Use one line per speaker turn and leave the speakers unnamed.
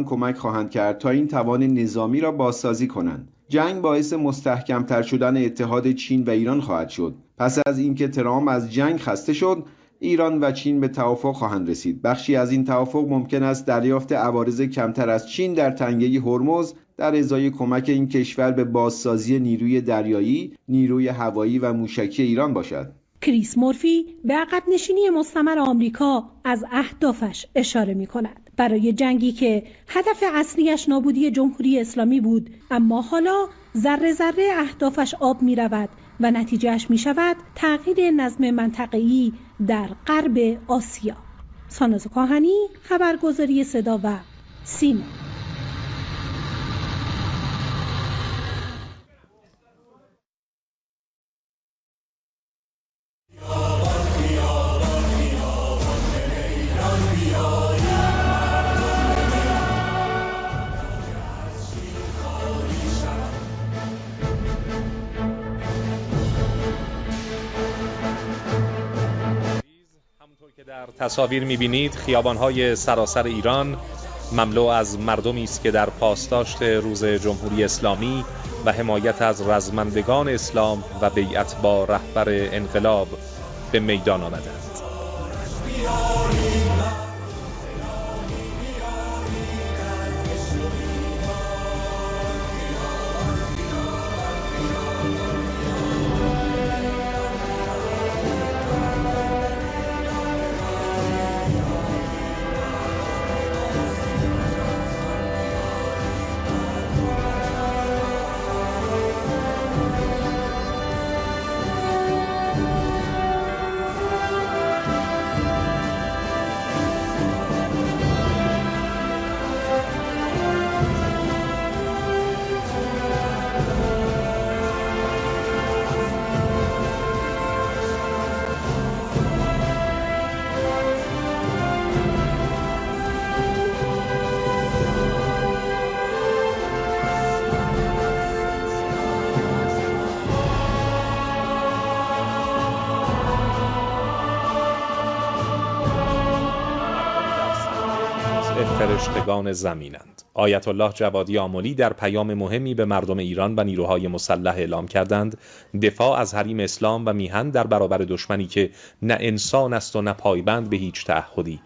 کمک خواهند کرد تا این توان نظامی را بازسازی کنند. جنگ باعث مستحکم‌تر شدن اتحاد چین و ایران خواهد شد. پس از اینکه ترامپ از جنگ خسته شد، ایران و چین به توافق خواهند رسید. بخشی از این توافق ممکن است دریافت عوارض کمتر از چین در تنگه هرمز در ازای کمک این کشور به بازسازی نیروی دریایی، نیروی هوایی و موشکی ایران باشد.
کریس مورفی به عقب نشینی مستمر آمریکا از اهدافش اشاره می کند. برای جنگی که هدف اصلیش نابودی جمهوری اسلامی بود، اما حالا ذره ذره اهدافش آب می رود و نتیجهش می شود تغییر نظم منطقه‌ای در غرب آسیا. ساناز کاهنی، خبرگزاری صدا و سیما.
که در تصاویر می‌بینید خیابان‌های سراسر ایران مملو از مردمی است که در پاسداشت روز جمهوری اسلامی و حمایت از رزمندگان اسلام و بیعت با رهبر انقلاب به میدان آمدند. فرشتگان زمینند. آیت الله جوادی آملی در پیام مهمی به مردم ایران و نیروهای مسلح اعلام کردند دفاع از حریم اسلام و میهن در برابر دشمنی که نه انسان است و نه پایبند به هیچ تعهدی